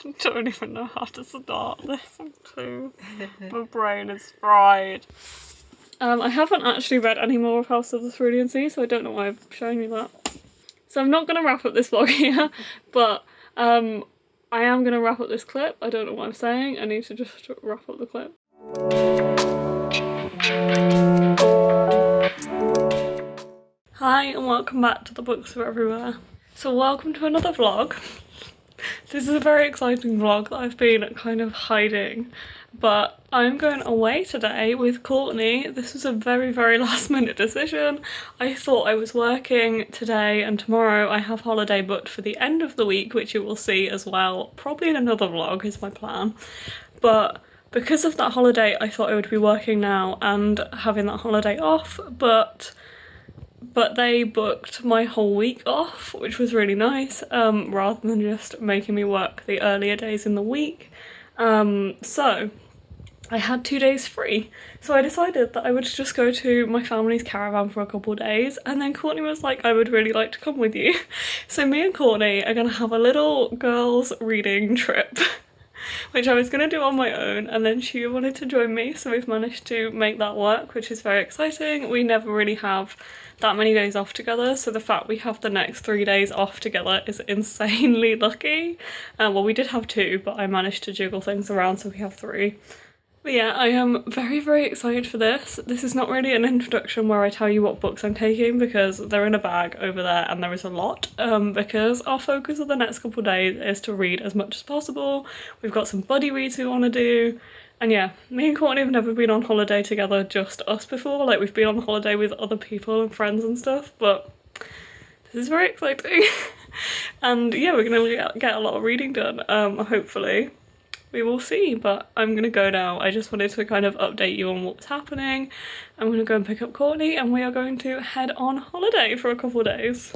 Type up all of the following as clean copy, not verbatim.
I don't even know how to start this. My brain is fried. I haven't actually read any more of House of the Cerulean Sea, so I don't know why I've shown you that. So I'm not going to wrap up this vlog here, but I am going to wrap up this clip. I don't know what I'm saying. I need to just wrap up the clip. Hi and welcome back to the Books Are Everywhere. So welcome to another vlog. This is a very exciting vlog that I've been kind of hiding, but I'm going away today with Courtney. This was a very, very last minute decision. I thought I was working today and tomorrow. I have holiday booked for the end of the week, which you will see as well, probably in another vlog is my plan. But because of that holiday, I thought I would be working now and having that holiday off, but they booked my whole week off, which was really nice, rather than just making me work the earlier days in the week. So I had 2 days free, so I decided that I would just go to my family's caravan for a couple of days, and then Courtney was like, I would really like to come with you. So me and Courtney are gonna have a little girls reading trip, which I was going to do on my own, and then she wanted to join me, so we've managed to make that work, which is very exciting. We never really have that many days off together, so the fact we have the next 3 days off together is insanely lucky. Well, we did have 2, but I managed to jiggle things around, so we have 3. But yeah, I am very, very excited for this. This is not really an introduction where I tell you what books I'm taking, because they're in a bag over there and there is a lot, because our focus of the next couple of days is to read as much as possible. We've got some buddy reads we want to do, and yeah, me and Courtney have never been on holiday together, just us before. Like, we've been on holiday with other people and friends and stuff, but this is very exciting. And yeah, we're gonna get a lot of reading done, hopefully. We will see, but I'm gonna go now. I just wanted to kind of update you on what's happening. I'm gonna go and pick up Courtney and we are going to head on holiday for a couple of days.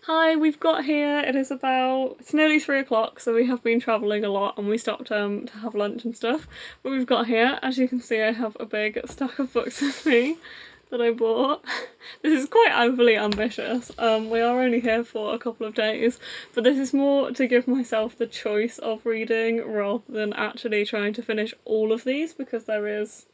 Hi, we've got here, it's nearly 3 o'clock, so we have been travelling a lot and we stopped to have lunch and stuff. But we've got here, as you can see, I have a big stack of books with me that I bought. This is quite overly ambitious. We are only here for a couple of days, but this is more to give myself the choice of reading rather than actually trying to finish all of these, because there is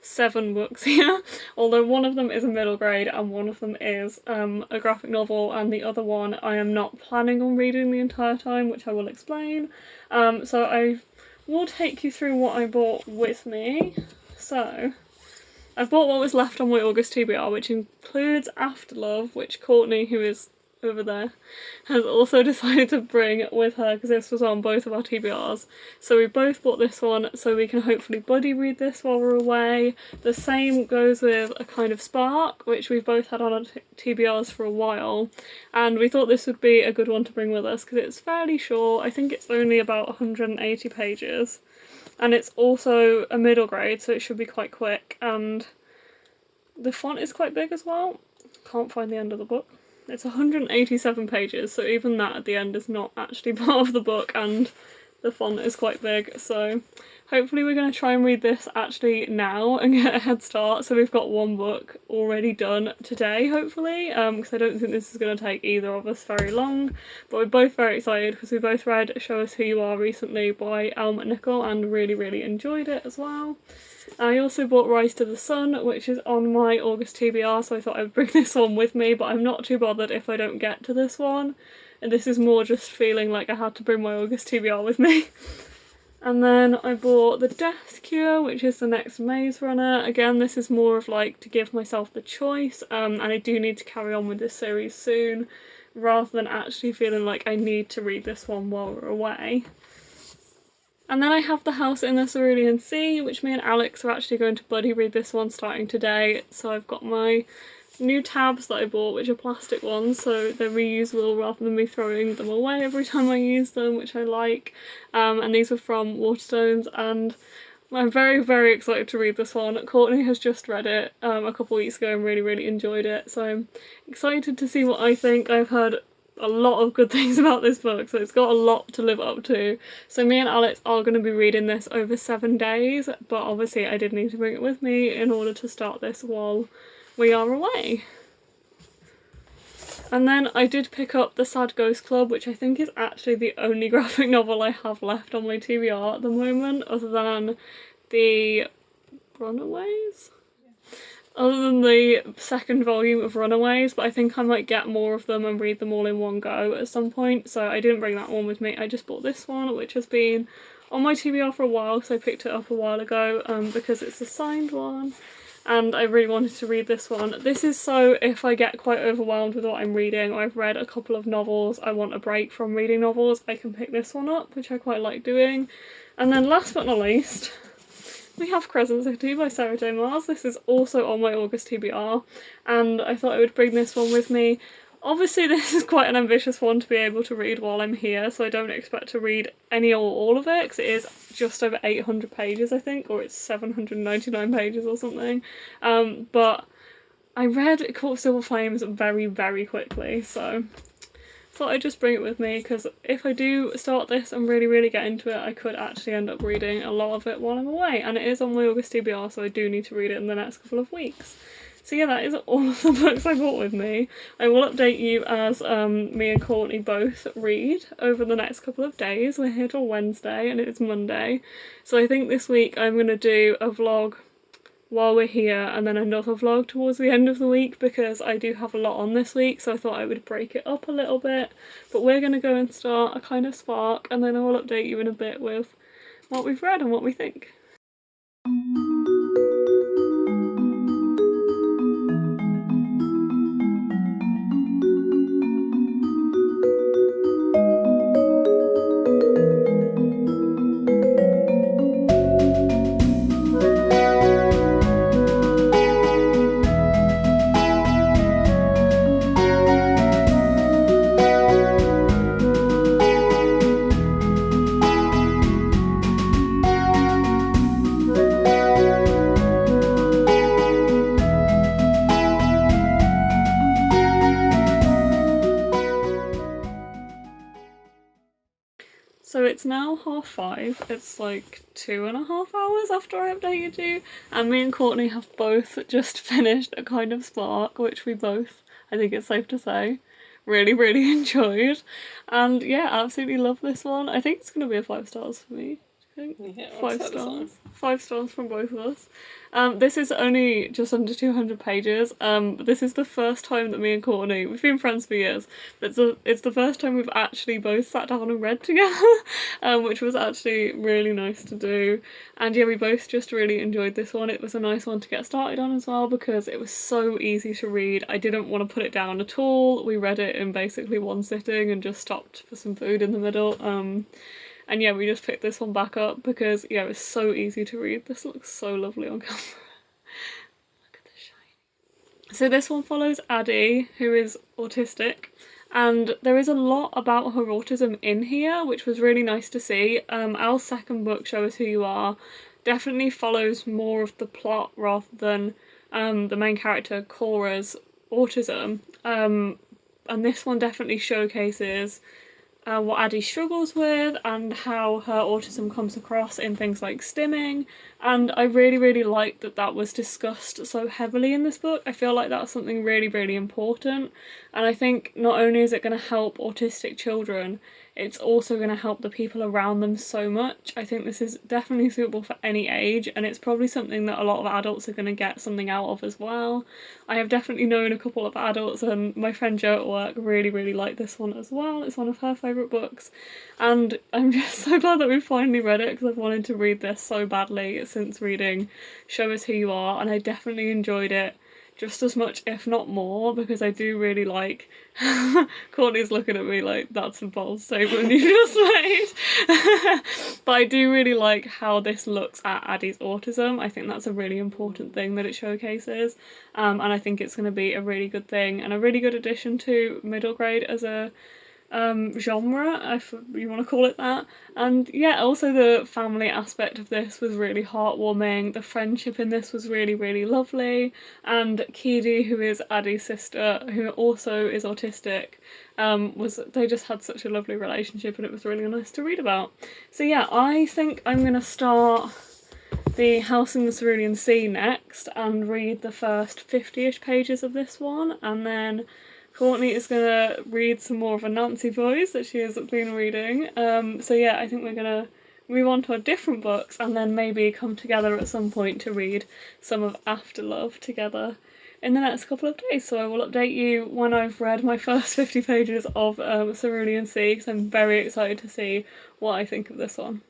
7 books here, although one of them is a middle grade and one of them is a graphic novel, and the other one I am not planning on reading the entire time, which I will explain. So I will take you through what I bought with me. So I've bought what was left on my August TBR, which includes Afterlove, which Courtney, who is over there, has also decided to bring with her because this was on both of our TBRs. So we both bought this one so we can hopefully buddy read this while we're away. The same goes with A Kind of Spark, which we've both had on our TBRs for a while, and we thought this would be a good one to bring with us because it's fairly short. I think it's only about 180 pages, and it's also a middle grade, so it should be quite quick, and the font is quite big as well. Can't find the end of the book. It's 187 pages, so even that at the end is not actually part of the book, and the font is quite big, so hopefully we're going to try and read this actually now and get a head start, so we've got 1 book already done today, hopefully, because I don't think this is going to take either of us very long. But we're both very excited because we both read Show Us Who You Are recently by Elle McNichol and really, really enjoyed it as well. I also bought Rise to the Sun, which is on my August TBR, so I thought I would bring this one with me, but I'm not too bothered if I don't get to this one. And this is more just feeling like I had to bring my August TBR with me. And then I bought The Death Cure, which is the next Maze Runner. Again, this is more of like to give myself the choice, and I do need to carry on with this series soon, rather than actually feeling like I need to read this one while we're away. And then I have The House in the Cerulean Sea, which me and Alex are actually going to buddy read this one starting today. So I've got my new tabs that I bought, which are plastic ones, so they're reusable rather than me throwing them away every time I use them, which I like. And these were from Waterstones, and I'm very, very excited to read this one. Courtney has just read it a couple weeks ago and really, really enjoyed it, so I'm excited to see what I think. I've heard a lot of good things about this book, so it's got a lot to live up to. So me and Alex are going to be reading this over 7 days, but obviously I did need to bring it with me in order to start this while we are away. And then I did pick up The Sad Ghost Club, which I think is actually the only graphic novel I have left on my TBR at the moment, other than the Runaways? Other than the second volume of Runaways, but I think I might get more of them and read them all in one go at some point, so I didn't bring that one with me. I just bought this one, which has been on my TBR for a while, so I picked it up a while ago because it's a signed one, and I really wanted to read this one. This is so if I get quite overwhelmed with what I'm reading, or I've read a couple of novels, I want a break from reading novels, I can pick this one up, which I quite like doing. And then last but not least, we have Crescent City by Sarah J Maas. This is also on my August TBR, and I thought I would bring this one with me. Obviously this is quite an ambitious one to be able to read while I'm here, so I don't expect to read any or all of it, because it is just over 800 pages I think, or it's 799 pages or something. But I read Court of Silver Flames very, very quickly, so thought I'd just bring it with me, because if I do start this and really get into it, I could actually end up reading a lot of it while I'm away, and it is on my August TBR, so I do need to read it in the next couple of weeks. So yeah, that is all of the books I brought with me. I will update you as me and Courtney both read over the next couple of days. We're here till Wednesday and it's Monday, so I think this week I'm going to do a vlog while we're here and then another vlog towards the end of the week, because I do have a lot on this week, so I thought I would break it up a little bit. But we're going to go and start A Kind of Spark, and then I will update you in a bit with what we've read and what we think. So it's now 5:30, it's like 2.5 hours after I updated you, and me and Courtney have both just finished A Kind of Spark, which we both, I think it's safe to say, really enjoyed. And yeah, absolutely love this one. I think it's going to be a 5 stars for me. Yeah, 5 stars. 5 stars from both of us. This is only just under 200 pages. This is the first time that me and Courtney, we've been friends for years, but it's the first time we've actually both sat down and read together, which was actually really nice to do. And yeah, we both just really enjoyed this one. It was a nice one to get started on as well, because it was so easy to read. I didn't want to put it down at all. We read it in basically one sitting and just stopped for some food in the middle. And yeah, we just picked this one back up because, yeah, it was so easy to read. This looks so lovely on camera. Look at the shine. So this one follows Addie, who is autistic, and there is a lot about her autism in here, which was really nice to see. Al's second book, Show Us Who You Are, definitely follows more of the plot rather than the main character, Cora's autism. And this one definitely showcases what Addie struggles with and how her autism comes across in things like stimming, and I really like that that was discussed so heavily in this book. I feel like that's something really important, and I think not only is it going to help autistic children, it's also going to help the people around them so much. I think this is definitely suitable for any age, and it's probably something that a lot of adults are going to get something out of as well. I have definitely known a couple of adults, and my friend Jo at work really liked this one as well. It's one of her favourite books, and I'm just so glad that we finally read it, because I've wanted to read this so badly since reading Show Us Who You Are, and I definitely enjoyed it just as much, if not more, because I do really like Courtney's looking at me like that's a bold statement you just made. But I do really like how this looks at Addie's autism. I think that's a really important thing that it showcases, and I think it's going to be a really good thing and a really good addition to middle grade as a genre, if you want to call it that. And yeah, also the family aspect of this was really heartwarming. The friendship in this was really, really lovely. And Kiri, who is Addie's sister, who also is autistic, they just had such a lovely relationship, and it was really nice to read about. So yeah, I think I'm gonna start The House in the Cerulean Sea next and read the first 50-ish pages of this one, and then Courtney is going to read some more of a Nancy voice that she has been reading. So yeah, I think we're going to move on to our different books and then maybe come together at some point to read some of Afterlove together in the next couple of days. So I will update you when I've read my first 50 pages of Cerulean Sea, because I'm very excited to see what I think of this one.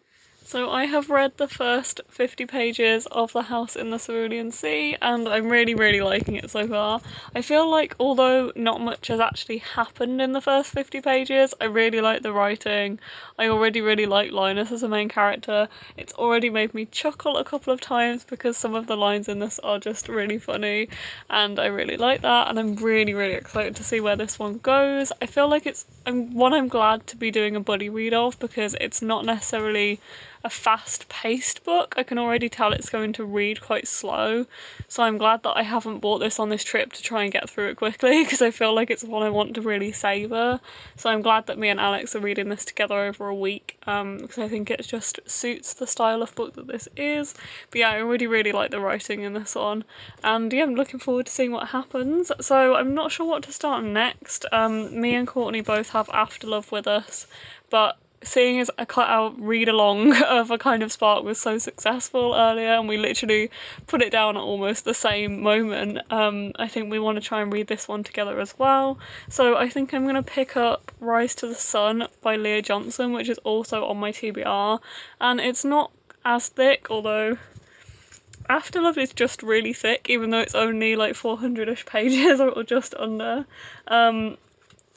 So I have read the first 50 pages of The House in the Cerulean Sea, and I'm really, really liking it so far. I feel like although not much has actually happened in the first 50 pages, I really like the writing. I already really like Linus as a main character. It's already made me chuckle a couple of times because some of the lines in this are just really funny, and I really like that, and I'm really, really excited to see where this one goes. I feel like I'm glad to be doing a buddy read of, because it's not necessarily a fast-paced book. I can already tell it's going to read quite slow, so I'm glad that I haven't bought this on this trip to try and get through it quickly, because I feel like it's one I want to really savour. So I'm glad that me and Alex are reading this together over a week, because I think it just suits the style of book that this is. But yeah, I already really like the writing in this one, and yeah, I'm looking forward to seeing what happens. So I'm not sure what to start next. Me and Courtney both have Afterlove with us, but seeing as our read along of A Kind of Spark was so successful earlier, and we literally put it down at almost the same moment, I think we want to try and read this one together as well. So I think I'm going to pick up Rise to the Sun by Leah Johnson, which is also on my TBR, and it's not as thick, although Afterlove is just really thick, even though it's only like 400-ish pages or just under.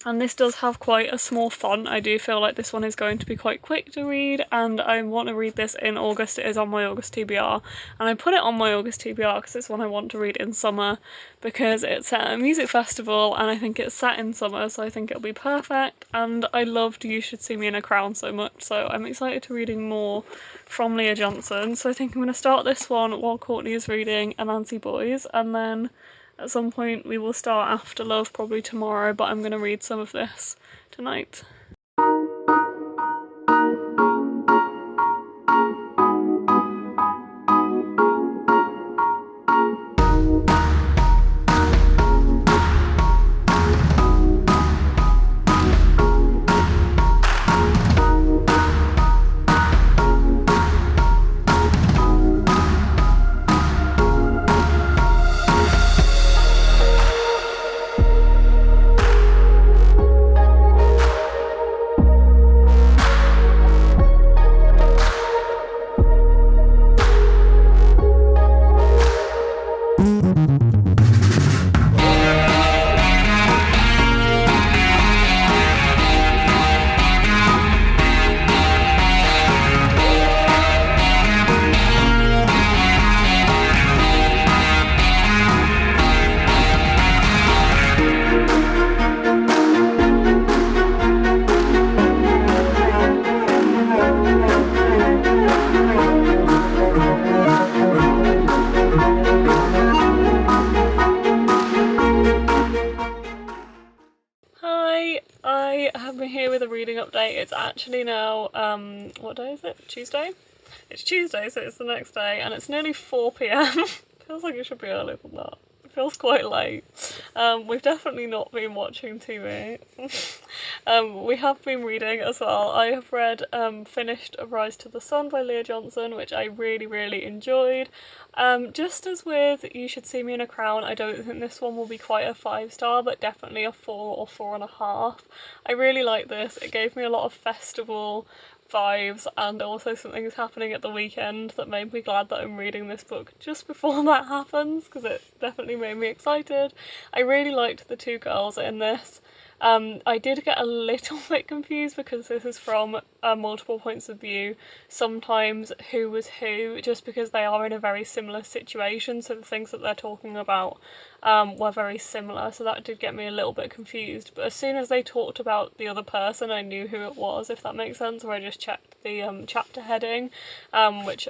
And this does have quite a small font. I do feel like this one is going to be quite quick to read, and I want to read this in August. It is on my August TBR, and I put it on my August TBR because it's one I want to read in summer, because it's at a music festival and I think it's set in summer, so I think it'll be perfect. And I loved You Should See Me in a Crown so much, so I'm excited to reading more from Leah Johnson. So I think I'm going to start this one while Courtney is reading Anansi Boys, and then at some point we will start Afterlove, probably tomorrow, but I'm going to read some of this tonight. Update. It's actually now, what day is it? Tuesday? It's Tuesday, so it's the next day, and it's nearly 4 p.m. Feels like it should be earlier than that. It feels quite late. We've definitely not been watching TV. We have been reading as well. I have read, finished A Rise to the Sun by Leah Johnson, which I really, really enjoyed. Just as with You Should See Me in a Crown, I don't think this one will be quite a 5-star, but definitely a 4 or 4.5. I really like this. It gave me a lot of festival vibes, and also something is happening at the weekend that made me glad that I'm reading this book just before that happens, because it definitely made me excited. I really liked the two girls in this. I did get a little bit confused because this is from multiple points of view, sometimes who was who, just because they are in a very similar situation, so the things that they're talking about were very similar, so that did get me a little bit confused. But as soon as they talked about the other person, I knew who it was, if that makes sense, or I just checked the chapter heading, which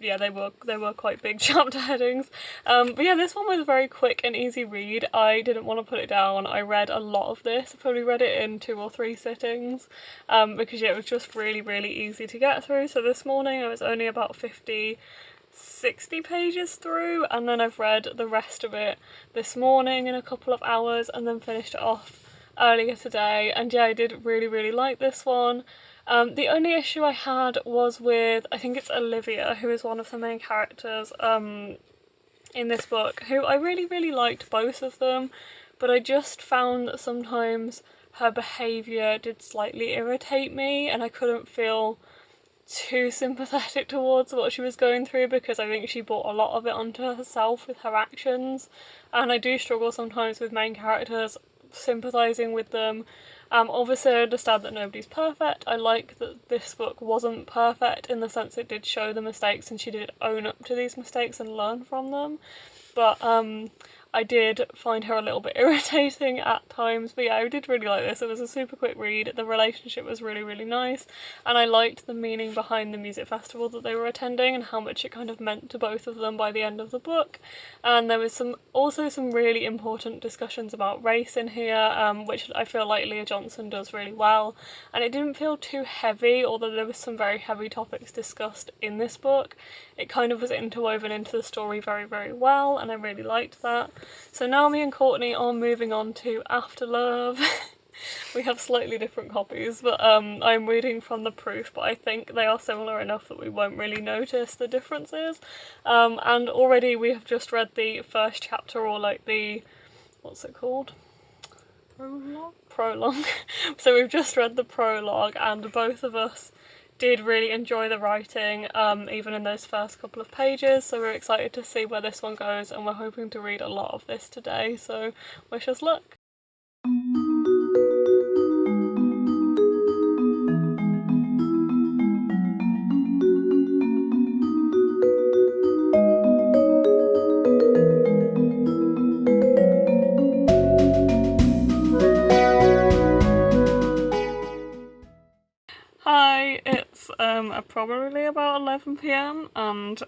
they were quite big chapter headings. But yeah, this one was a very quick and easy read. I didn't want to put it down. I read a lot of this. I probably read it in 2 or 3 sittings, because yeah, it was just really easy to get through. So this morning I was only about 60 pages through, and then I've read the rest of it this morning in a couple of hours, and then finished it off earlier today. And yeah, I did really like this one. The only issue I had was with, I think it's Olivia, who is one of the main characters in this book, who I really liked both of them, but I just found that sometimes her behaviour did slightly irritate me, and I couldn't feel too sympathetic towards what she was going through, because I think she brought a lot of it onto herself with her actions, and I do struggle sometimes with main characters sympathising with them. Obviously I understand that nobody's perfect. I like that this book wasn't perfect in the sense it did show the mistakes and she did own up to these mistakes and learn from them, but I did find her a little bit irritating at times. But yeah, I did really like this. It was a super quick read. The relationship was really nice, and I liked the meaning behind the music festival that they were attending and how much it kind of meant to both of them by the end of the book. And there was also some really important discussions about race in here, which I feel like Leah Johnson does really well, and it didn't feel too heavy, although there was some very heavy topics discussed in this book. It kind of was interwoven into the story very well, and I really liked that. So now me and Courtney are moving on to After Love. We have slightly different copies, but I'm reading from the proof, but I think they are similar enough that we won't really notice the differences. And already we have just read the first chapter, or like the, what's it called? Prologue. So we've just read the prologue, and both of us did really enjoy the writing, even in those first couple of pages, so we're excited to see where this one goes, and we're hoping to read a lot of this today, so wish us luck. Hi, it's probably about 11 p.m, and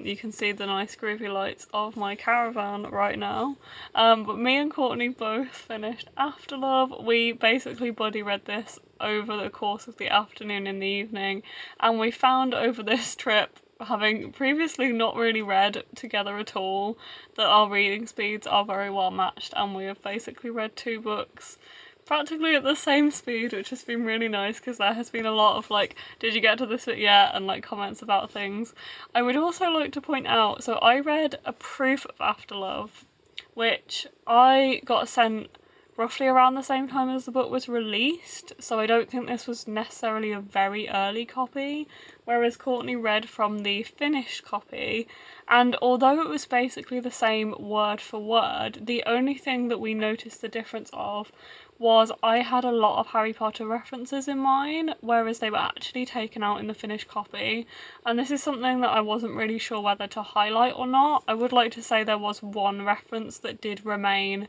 you can see the nice groovy lights of my caravan right now, but me and Courtney both finished After Love. We basically buddy read this over the course of the afternoon and the evening, and we found over this trip, having previously not really read together at all, that our reading speeds are very well matched, and we have basically read 2 books practically at the same speed, which has been really nice, because there has been a lot of like, did you get to this bit yet, and like comments about things. I would also like to point out, so I read a proof of After Love, which I got sent roughly around the same time as the book was released, so I don't think this was necessarily a very early copy, whereas Courtney read from the finished copy, and although it was basically the same word for word, the only thing that we noticed the difference of was I had a lot of Harry Potter references in mine, whereas they were actually taken out in the finished copy, and this is something that I wasn't really sure whether to highlight or not. I would like to say there was one reference that did remain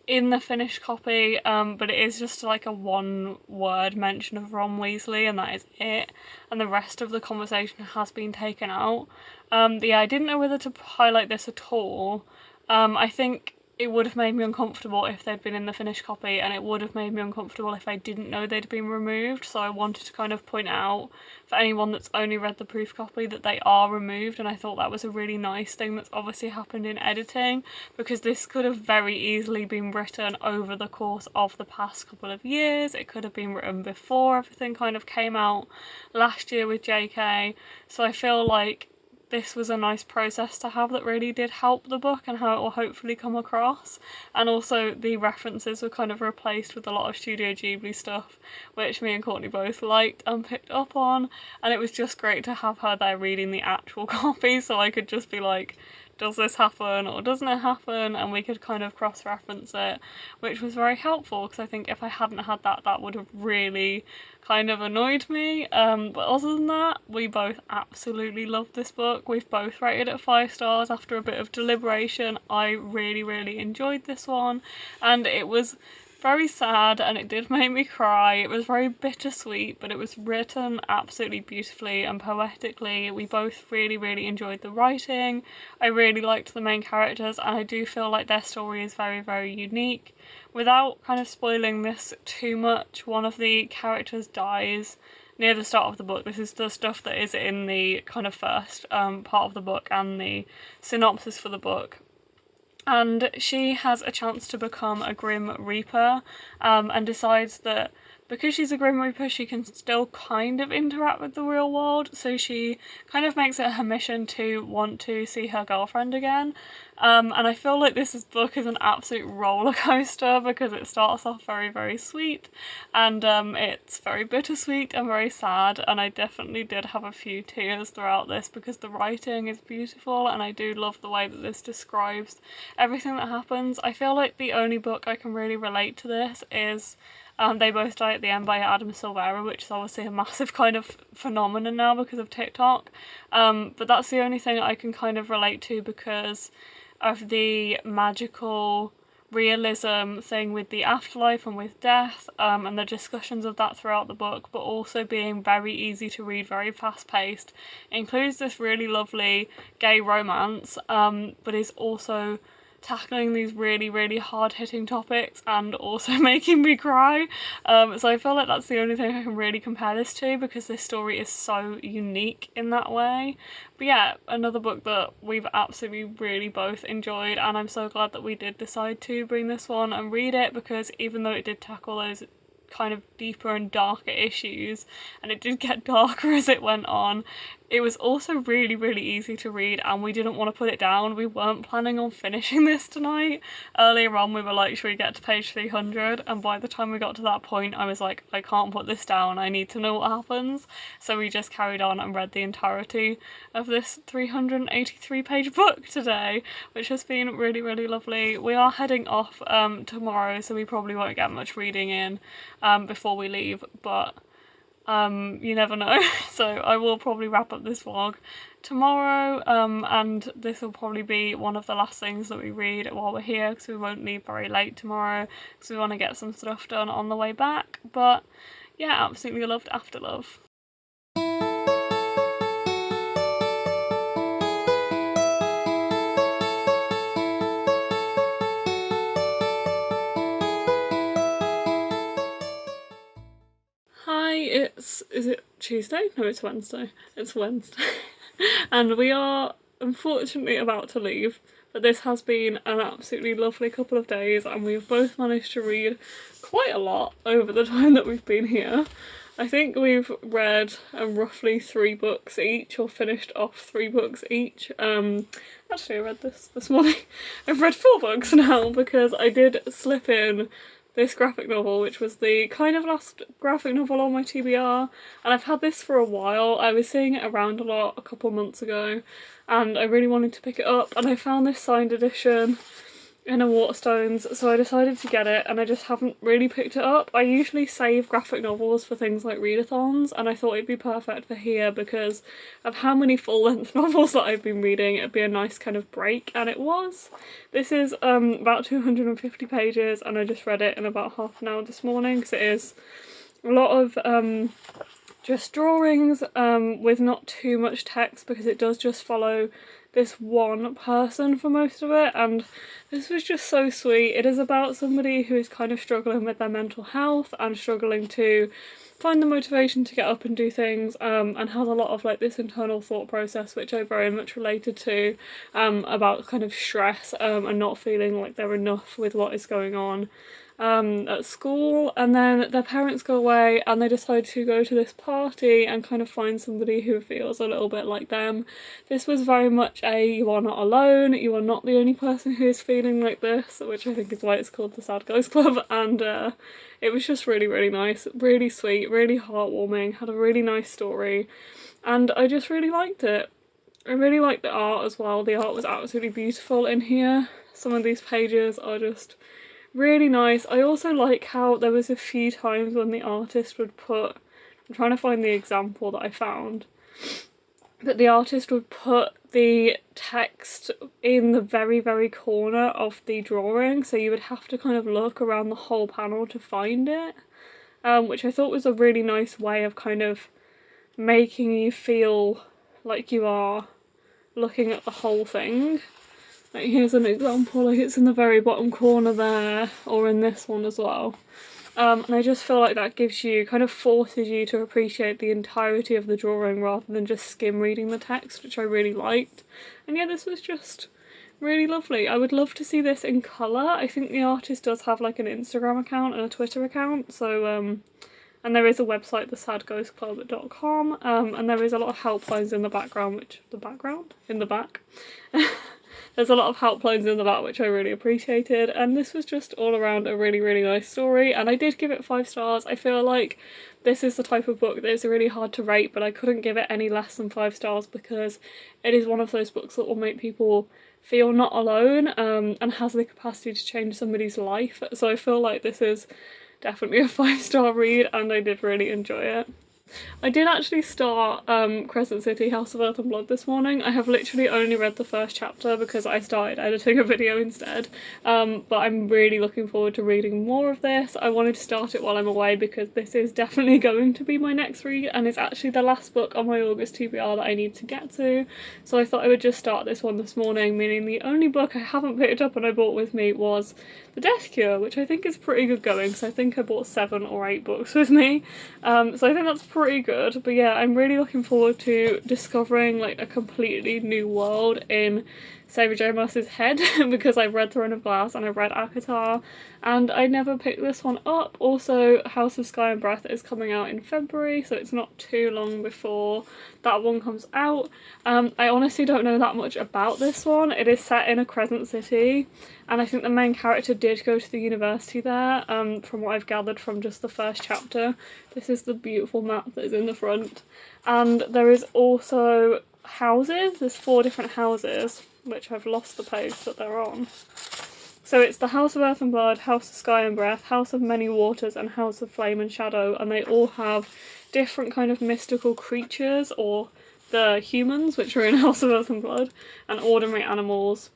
in the finished copy, but it is just like a 1-word mention of Ron Weasley, and that is it, and the rest of the conversation has been taken out. Yeah, I didn't know whether to highlight this at all. I think it would have made me uncomfortable if they'd been in the finished copy, and it would have made me uncomfortable if I didn't know they'd been removed, so I wanted to kind of point out for anyone that's only read the proof copy that they are removed, and I thought that was a really nice thing that's obviously happened in editing, because this could have very easily been written over the course of the past couple of years. It could have been written before everything kind of came out last year with JK, so I feel like this was a nice process to have that really did help the book and how it will hopefully come across. And also the references were kind of replaced with a lot of Studio Ghibli stuff, which me and Courtney both liked and picked up on, and it was just great to have her there reading the actual copy, so I could just be like, does this happen or doesn't it happen, and we could kind of cross-reference it, which was very helpful, because I think if I hadn't had that, that would have really kind of annoyed me, but other than that, we both absolutely loved this book. We've both rated it 5 stars after a bit of deliberation. I really enjoyed this one, and it was very sad and it did make me cry. It was very bittersweet, but it was written absolutely beautifully and poetically. We both really enjoyed the writing. I really liked the main characters, and I do feel like their story is very unique. Without kind of spoiling this too much, one of the characters dies near the start of the book. This is the stuff that is in the kind of first part of the book and the synopsis for the book. And she has a chance to become a Grim Reaper, and decides that because she's a Grim Reaper, she can still kind of interact with the real world, so she kind of makes it her mission to want to see her girlfriend again. And I feel like this book is an absolute roller coaster because it starts off very sweet, and it's very bittersweet and very sad, and I definitely did have a few tears throughout this because the writing is beautiful and I do love the way that this describes everything that happens. I feel like the only book I can really relate to this is They Both Die at the End by Adam Silvera, which is obviously a massive kind of phenomenon now because of TikTok. But that's the only thing I can kind of relate to because of the magical realism thing with the afterlife and with death, and the discussions of that throughout the book, but also being very easy to read, very fast-paced. It includes this really lovely gay romance, but is also tackling these really hard-hitting topics and also making me cry. So I feel like that's the only thing I can really compare this to because this story is so unique in that way. But yeah, another book that we've absolutely really both enjoyed, and I'm so glad that we did decide to bring this one and read it, because even though it did tackle those kind of deeper and darker issues, and it did get darker as it went on, it was also really easy to read, and we didn't want to put it down. We weren't planning on finishing this tonight. Earlier on we were like, should we get to page 300? And by the time we got to that point I was like, I can't put this down, I need to know what happens. So we just carried on and read the entirety of this 383 page book today, which has been really lovely. We are heading off tomorrow, so we probably won't get much reading in before we leave, but you never know. So I will probably wrap up this vlog tomorrow, and this will probably be one of the last things that we read while we're here, because we won't leave very late tomorrow because we want to get some stuff done on the way back. But yeah, absolutely loved Afterlove. Hi, is it Tuesday? No, it's Wednesday. It's Wednesday. And we are unfortunately about to leave, but this has been an absolutely lovely couple of days, and we've both managed to read quite a lot over the time that we've been here. I think we've read roughly 3 books each, or finished off 3 books each. Actually I read this morning. I've read 4 books now because I did slip in this graphic novel, which was the kind of last graphic novel on my TBR, and I've had this for a while. I was seeing it around a lot a couple months ago and I really wanted to pick it up, and I found this signed edition in a Waterstones, so I decided to get it, and I just haven't really picked it up. I usually save graphic novels for things like readathons, and I thought it'd be perfect for here because of how many full-length novels that I've been reading. It'd be a nice kind of break, and it was. This is about 250 pages, and I just read it in about half an hour this morning because it is a lot of just drawings with not too much text, because it does just follow this one person for most of it, and this was just so sweet. It is about somebody who is kind of struggling with their mental health and struggling to find the motivation to get up and do things, and has a lot of like this internal thought process, which I very much related to, about kind of stress and not feeling like they're enough with what is going on at school. And then their parents go away and they decide to go to this party and kind of find somebody who feels a little bit like them. This was very much a you are not alone, you are not the only person who is feeling like this, which I think is why it's called the Sad Guys Club. And it was just really nice, really sweet, really heartwarming, had a really nice story, and I just really liked it. I really liked the art as well. The art was absolutely beautiful in here. Some of these pages are just really nice. I also like how there was a few times when the artist would put I'm trying to find the example that I found, but the artist would put the text in the very, very corner of the drawing, so you would have to kind of look around the whole panel to find it, which I thought was a really nice way of kind of making you feel like you are looking at the whole thing. Like, here's an example, like it's in the very bottom corner there, or in this one as well. And I just feel like that gives you, kind of forces you to appreciate the entirety of the drawing rather than just skim reading the text, which I really liked. And yeah, this was just really lovely. I would love to see this in colour. I think the artist does have like an Instagram account and a Twitter account, so and there is a website, thesadghostclub.com, and there is a lot of helplines in the background, in the back. There's a lot of helplines in the back which I really appreciated, and this was just all around a really, really nice story, and I did give it 5 stars. I feel like this is the type of book that is really hard to rate, but I couldn't give it any less than 5 stars because it is one of those books that will make people feel not alone, and has the capacity to change somebody's life. So I feel like this is definitely a 5-star read, and I did really enjoy it. I did actually start Crescent City House of Earth and Blood this morning. I have literally only read the first chapter because I started editing a video instead, but I'm really looking forward to reading more of this. I wanted to start it while I'm away because this is definitely going to be my next read, and it's actually the last book on my August TBR that I need to get to, so I thought I would just start this one this morning, meaning the only book I haven't picked up and I bought with me was The Death Cure, which I think is pretty good going, so I think I bought 7 or 8 books with me, so I think that's pretty good. But yeah, I'm really looking forward to discovering like a completely new world in Sarah J Maas's head because I've read Throne of Glass and I've read ACOTAR and I never picked this one up. Also, House of Sky and Breath is coming out in February, so it's not too long before that one comes out. I honestly don't know that much about this one. It is set in a Crescent City, and I think the main character did go to the university there, from what I've gathered from just the first chapter. This is the beautiful map that is in the front. And there is also houses. There's 4 different houses, which I've lost the page that they're on. So it's the House of Earth and Blood, House of Sky and Breath, House of Many Waters, and House of Flame and Shadow, and they all have different kind of mystical creatures, or the humans, which are in House of Earth and Blood, and ordinary animals.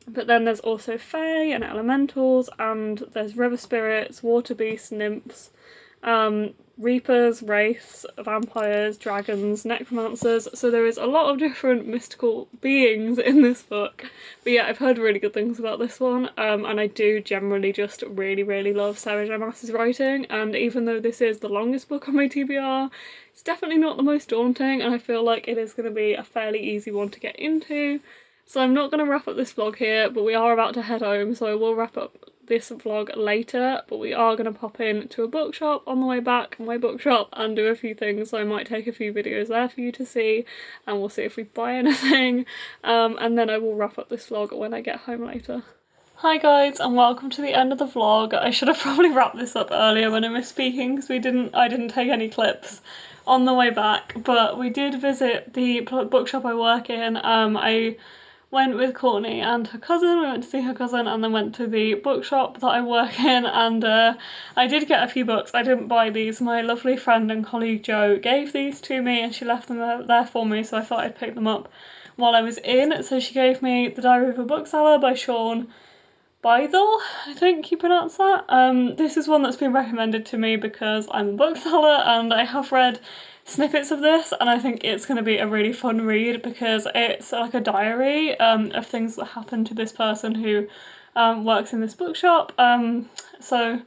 But then there's also fae and elementals, and there's river spirits, water beasts, nymphs, reapers, wraiths, vampires, dragons, necromancers, so there is a lot of different mystical beings in this book. But yeah, I've heard really good things about this one, and I do generally just really, really love Sarah J Maas's writing, and even though this is the longest book on my TBR, it's definitely not the most daunting, and I feel like it is going to be a fairly easy one to get into. So I'm not going to wrap up this vlog here, but we are about to head home, so I will wrap up this vlog later, but we are going to pop in to a bookshop on the way back, my bookshop, and do a few things, so I might take a few videos there for you to see, and we'll see if we buy anything, and then I will wrap up this vlog when I get home later. Hi guys, and welcome to the end of the vlog. I should have probably wrapped this up earlier when I was speaking, because I didn't take any clips on the way back, but we did visit the bookshop I work in. I went with Courtney and her cousin. We went to see her cousin and then went to the bookshop that I work in, and I did get a few books. I didn't buy these. My lovely friend and colleague Jo gave these to me and she left them there for me, so I thought I'd pick them up while I was in. So she gave me The Diary of a Bookseller by Sean Bythell, I think you pronounce that. This is one that's been recommended to me because I'm a bookseller and I have read snippets of this, and I think it's going to be a really fun read because it's like a diary of things that happen to this person who works in this bookshop. So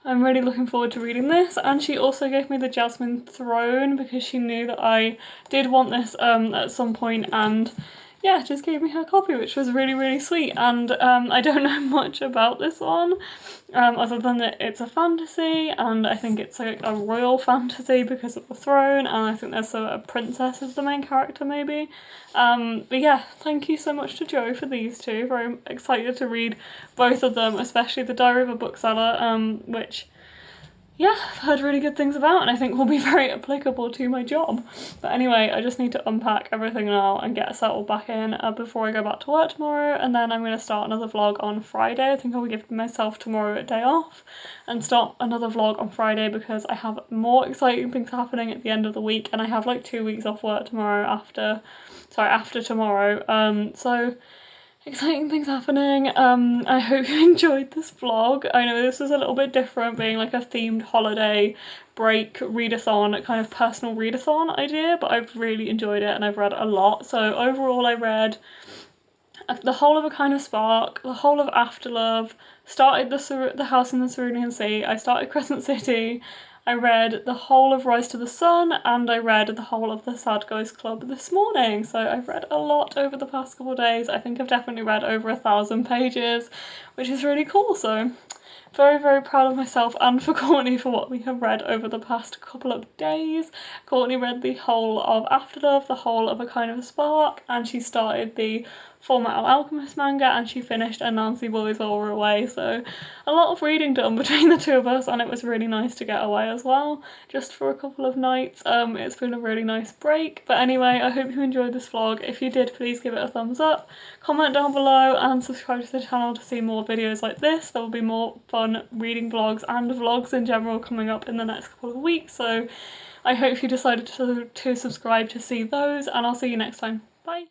I'm really looking forward to reading this. And she also gave me The Jasmine Throne because she knew that I did want this at some point, and yeah, just gave me her copy, which was really, really sweet. And I don't know much about this one, other than that it's a fantasy, and I think it's like a royal fantasy because of the throne, and I think there's a princess as the main character maybe. But yeah, thank you so much to Jo for these two. Very excited to read both of them, especially The Diary of a Bookseller, which, yeah, I've heard really good things about and I think will be very applicable to my job. But anyway, I just need to unpack everything now and get settled back in before I go back to work tomorrow, and then I'm going to start another vlog on Friday. I think I will give myself tomorrow a day off and start another vlog on Friday because I have more exciting things happening at the end of the week, and I have like 2 weeks off work tomorrow after tomorrow. So exciting things happening. I hope you enjoyed this vlog. I know this was a little bit different, being like a themed holiday break readathon, kind of personal readathon idea, but I've really enjoyed it and I've read a lot. So overall I read the whole of A Kind of Spark, the whole of Afterlove, started the House in the Cerulean Sea, I started Crescent City, I read the whole of Rise to the Sun, and I read the whole of the Sad Guys Club this morning. So I've read a lot over the past couple of days. I think I've definitely read over 1,000 pages, which is really cool. So very, very proud of myself and for Courtney for what we have read over the past couple of days. Courtney read the whole of Afterlove, the whole of A Kind of a Spark, and she started the Full Metal Alchemist manga, and she finished A Nancy Boys All Were Away. So a lot of reading done between the two of us, and it was really nice to get away as well, just for a couple of nights. It's been a really nice break. But anyway, I hope you enjoyed this vlog. If you did, please give it a thumbs up, comment down below, and subscribe to the channel to see more videos like this. There will be more fun reading vlogs and vlogs in general coming up in the next couple of weeks, so I hope you decided to subscribe to see those, and I'll see you next time. Bye!